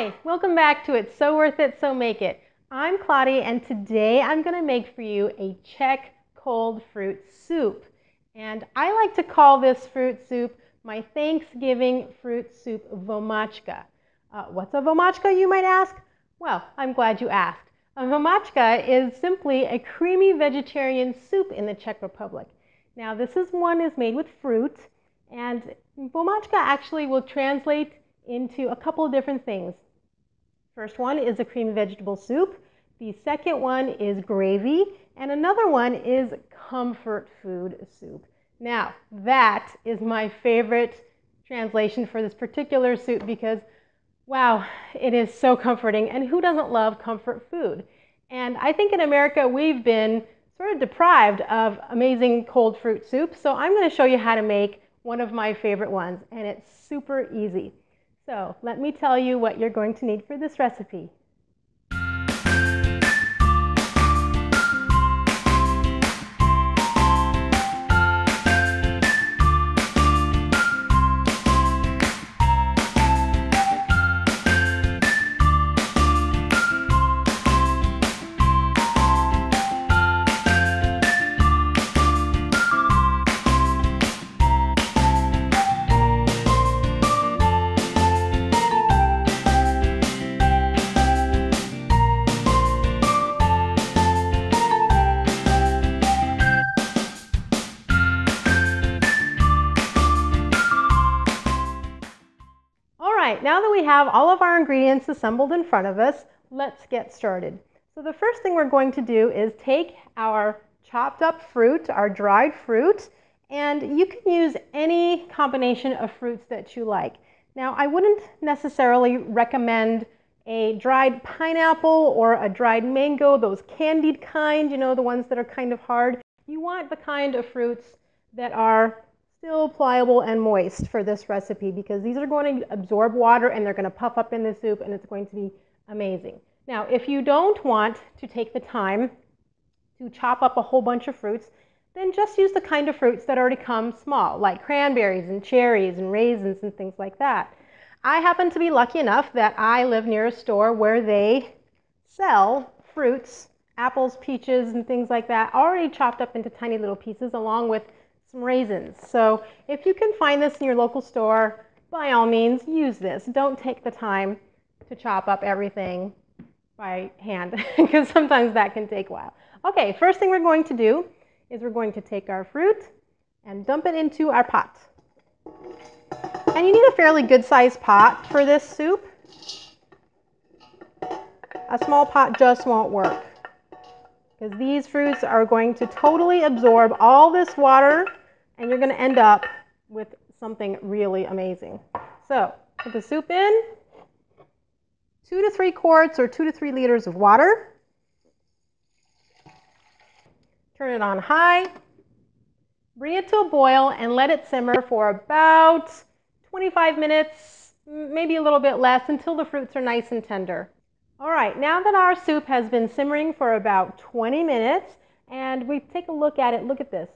Hi, welcome back to It's So Worth It, So Make It. I'm Claudia, and today I'm going to make for you a Czech cold fruit soup. And I like to call this fruit soup my Thanksgiving fruit soup Vomacka. What's a Vomacka, you might ask? Well, I'm glad you asked. A Vomacka is simply a creamy vegetarian soup in the Czech Republic. Now, this one is made with fruit, and Vomacka actually will translate into a couple of different things. First one is a creamy vegetable soup. The second one is gravy, and another one is comfort food soup. Now, that is my favorite translation for this particular soup because, wow, it is so comforting. And who doesn't love comfort food? And I think in America we've been sort of deprived of amazing cold fruit soup, so I'm going to show you how to make one of my favorite ones, and it's super easy. So let me tell you what you're going to need for this recipe. Now that we have all of our ingredients assembled in front of us, let's get started. So the first thing we're going to do is take our chopped up fruit, our dried fruit, and you can use any combination of fruits that you like. Now, I wouldn't necessarily recommend a dried pineapple or a dried mango, those candied kind, you know, the ones that are kind of hard. You want the kind of fruits that are still pliable and moist for this recipe because these are going to absorb water and they're going to puff up in the soup and it's going to be amazing. Now, if you don't want to take the time to chop up a whole bunch of fruits, then just use the kind of fruits that already come small, like cranberries and cherries and raisins and things like that. I happen to be lucky enough that I live near a store where they sell fruits, apples, peaches, and things like that, already chopped up into tiny little pieces along with some raisins. So if you can find this in your local store, by all means, use this. Don't take the time to chop up everything by hand because sometimes that can take a while. Okay, first thing we're going to do is we're going to take our fruit and dump it into our pot. And you need a fairly good sized pot for this soup. A small pot just won't work because these fruits are going to totally absorb all this water and you're going to end up with something really amazing. So put the soup in, 2 to 3 quarts or 2 to 3 liters of water. Turn it on high, bring it to a boil and let it simmer for about 25 minutes, maybe a little bit less, until the fruits are nice and tender. All right, now that our soup has been simmering for about 20 minutes and we take a look at it, look at this.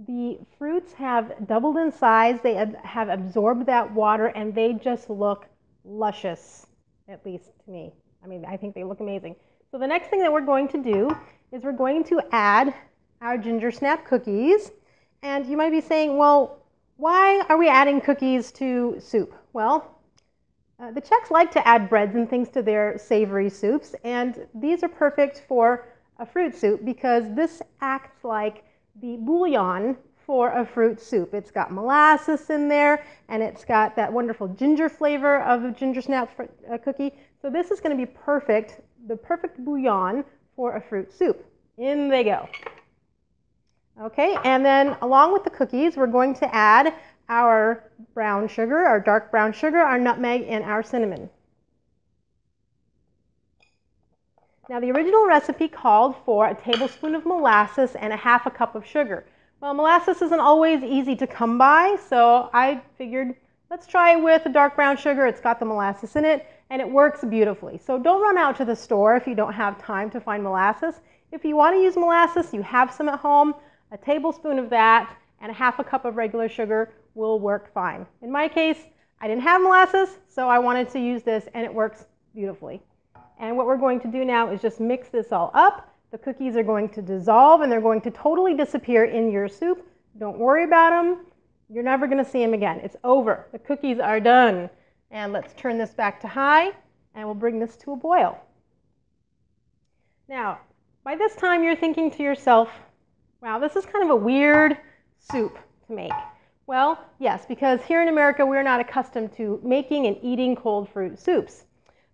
The fruits have doubled in size, they have absorbed that water, and they just look luscious, at least to me. I mean, I think they look amazing. So the next thing that we're going to do is we're going to add our ginger snap cookies. And you might be saying, well, why are we adding cookies to soup? Well, the Czechs like to add breads and things to their savory soups, and these are perfect for a fruit soup because this acts like the bouillon for a fruit soup. It's got molasses in there, and it's got that wonderful ginger flavor of a ginger snap cookie. So this is going to be perfect, the perfect bouillon for a fruit soup. In they go. Okay, and then along with the cookies, we're going to add our brown sugar, our dark brown sugar, our nutmeg, and our cinnamon. Now, the original recipe called for a tablespoon of molasses and a half a cup of sugar. Well, molasses isn't always easy to come by, so I figured let's try it with the dark brown sugar. It's got the molasses in it, and it works beautifully. So don't run out to the store if you don't have time to find molasses. If you want to use molasses, you have some at home, a tablespoon of that and a half a cup of regular sugar will work fine. In my case, I didn't have molasses, so I wanted to use this, and it works beautifully. And what we're going to do now is just mix this all up. The cookies are going to dissolve and they're going to totally disappear in your soup. Don't worry about them. You're never going to see them again. It's over. The cookies are done. And let's turn this back to high and we'll bring this to a boil. Now, by this time you're thinking to yourself, wow, this is kind of a weird soup to make. Well, yes, because here in America we're not accustomed to making and eating cold fruit soups.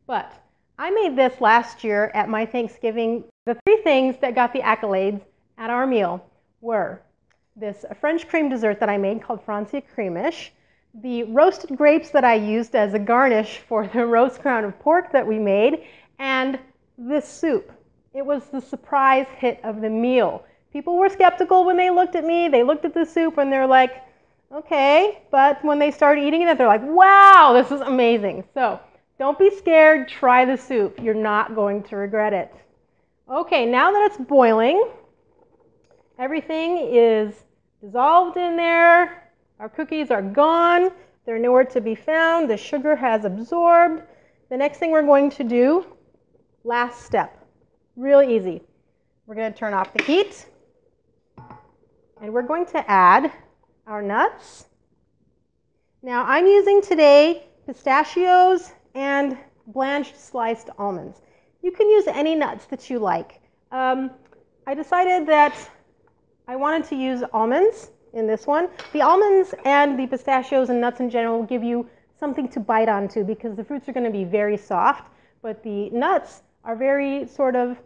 But I made this last year at my Thanksgiving. The three things that got the accolades at our meal were this French cream dessert that I made called Francia Cremish, the roasted grapes that I used as a garnish for the roast crown of pork that we made, and this soup. It was the surprise hit of the meal. People were skeptical when they looked at me. They looked at the soup and they're like, okay, but when they started eating it, they're like, wow, this is amazing. So don't be scared, try the soup. You're not going to regret it. Okay, now that it's boiling, everything is dissolved in there. Our cookies are gone. They're nowhere to be found. The sugar has absorbed. The next thing we're going to do, last step, really easy. We're going to turn off the heat and we're going to add our nuts. Now I'm using today pistachios and blanched sliced almonds. You can use any nuts that you like. I decided that I wanted to use almonds in this one. The almonds and the pistachios and nuts in general will give you something to bite onto because the fruits are going to be very soft, but the nuts are very sort of,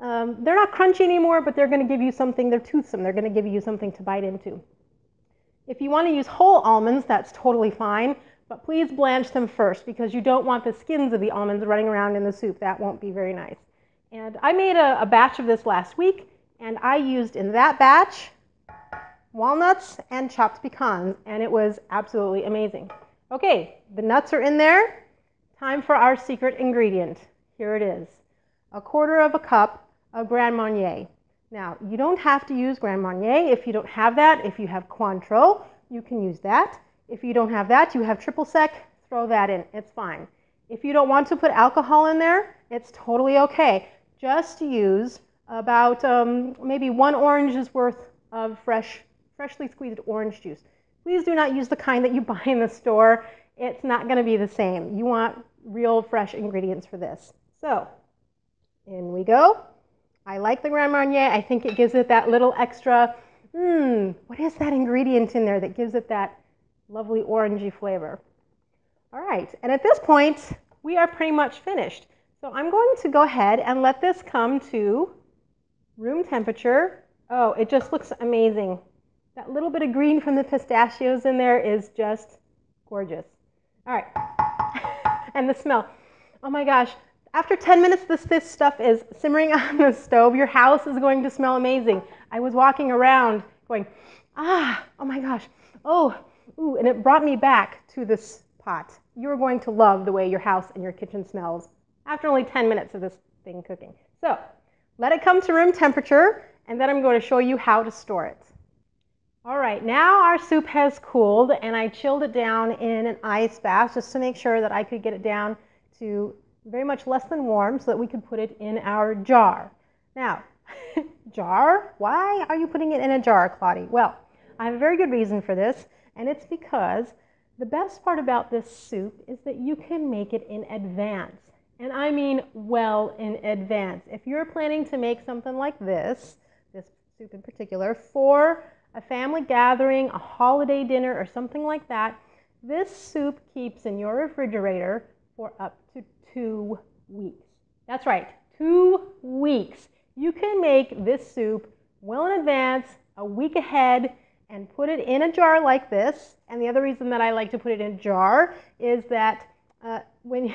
they're not crunchy anymore, but they're going to give you something, they're toothsome, they're going to give you something to bite into. If you want to use whole almonds, that's totally fine, but please blanch them first because you don't want the skins of the almonds running around in the soup. That won't be very nice. And I made a batch of this last week, and I used in that batch walnuts and chopped pecans, and it was absolutely amazing. Okay, the nuts are in there. Time for our secret ingredient. Here it is. 1/4 cup of Grand Marnier. Now, you don't have to use Grand Marnier if you don't have that. If you have Cointreau, you can use that. If you don't have that, you have triple sec, throw that in. It's fine. If you don't want to put alcohol in there, it's totally okay. Just use about maybe 1 orange's worth of freshly squeezed orange juice. Please do not use the kind that you buy in the store. It's not going to be the same. You want real fresh ingredients for this. So, in we go. I like the Grand Marnier. I think it gives it that little extra, what is that ingredient in there that gives it that lovely orangey flavor? All right, and at this point, we are pretty much finished. So I'm going to go ahead and let this come to room temperature. Oh, it just looks amazing. That little bit of green from the pistachios in there is just gorgeous. All right, and the smell. Oh my gosh. After 10 minutes, this stuff is simmering on the stove. Your house is going to smell amazing. I was walking around going, oh my gosh, ooh, and it brought me back to this pot. You're going to love the way your house and your kitchen smells after only 10 minutes of this thing cooking. So let it come to room temperature, and then I'm going to show you how to store it. All right, now our soup has cooled, and I chilled it down in an ice bath just to make sure that I could get it down to very much less than warm so that we could put it in our jar. Now, jar? Why are you putting it in a jar, Claudie? Well, I have a very good reason for this, and it's because the best part about this soup is that you can make it in advance. And I mean well in advance. If you're planning to make something like this soup in particular, for a family gathering, a holiday dinner, or something like that, this soup keeps in your refrigerator for up to 2 weeks. That's right, 2 weeks. You can make this soup well in advance, a week ahead, and put it in a jar like this. And the other reason that I like to put it in a jar is that when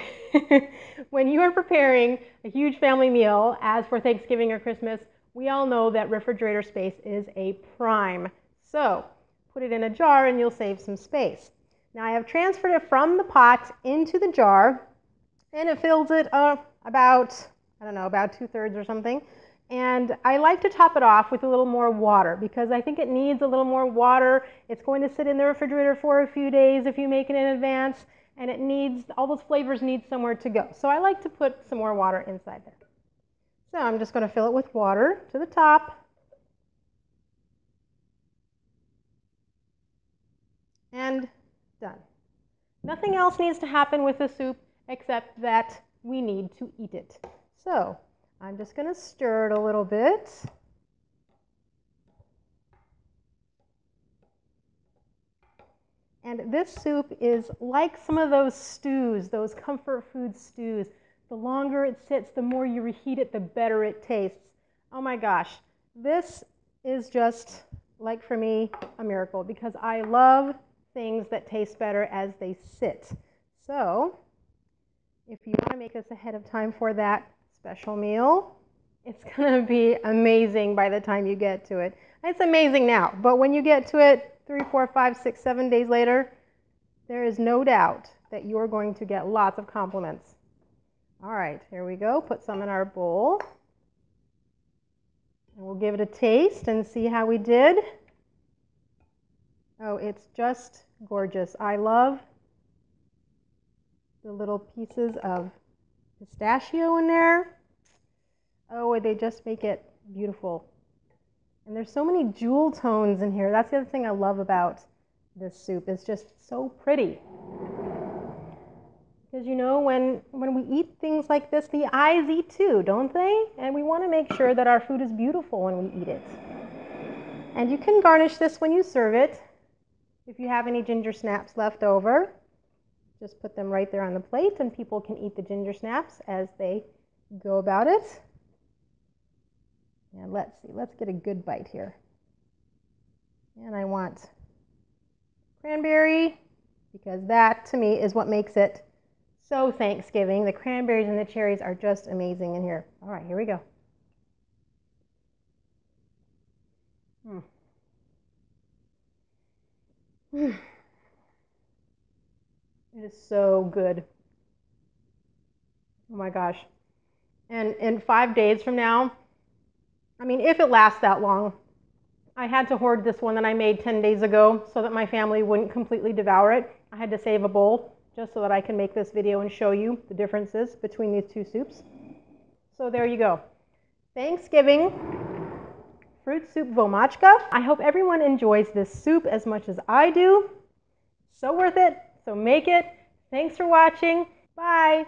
you are preparing a huge family meal, as for Thanksgiving or Christmas, we all know that refrigerator space is a prime. So put it in a jar and you'll save some space. Now I have transferred it from the pot into the jar, and it fills it about 2/3 or something. And I like to top it off with a little more water because I think it needs a little more water. It's going to sit in the refrigerator for a few days if you make it in advance. and it needs, all those flavors need somewhere to go. So I like to put some more water inside there. So I'm just going to fill it with water to the top. And done. Nothing else needs to happen with the soup except that we need to eat it. So I'm just going to stir it a little bit. And this soup is like some of those stews, those comfort food stews. The longer it sits, the more you reheat it, the better it tastes. Oh my gosh, this is just, like for me, a miracle because I love things that taste better as they sit. So if you want to make this ahead of time for that special meal, it's going to be amazing by the time you get to it. It's amazing now, but when you get to it 3, 4, 5, 6, 7 days later, there is no doubt that you're going to get lots of compliments. All right, here we go. Put some in our bowl. And we'll give it a taste and see how we did. Oh, it's just gorgeous. I love the little pieces of pistachio in there. Oh, they just make it beautiful. And there's so many jewel tones in here. That's the other thing I love about this soup. It's just so pretty. Because you know, when we eat things like this, the eyes eat too, don't they? And we want to make sure that our food is beautiful when we eat it. And you can garnish this when you serve it. If you have any ginger snaps left over, just put them right there on the plate and people can eat the ginger snaps as they go about it. And let's see, let's get a good bite here. And I want cranberry because that to me is what makes it so Thanksgiving. The cranberries and the cherries are just amazing in here. All right, here we go. It is so good. Oh my gosh. And in 5 days from now, I mean, if it lasts that long, I had to hoard this one that I made 10 days ago so that my family wouldn't completely devour it. I had to save a bowl just so that I can make this video and show you the differences between these two soups. So there you go. Thanksgiving fruit soup Vomacka. I hope everyone enjoys this soup as much as I do. So worth it, so make it. Thanks for watching. Bye.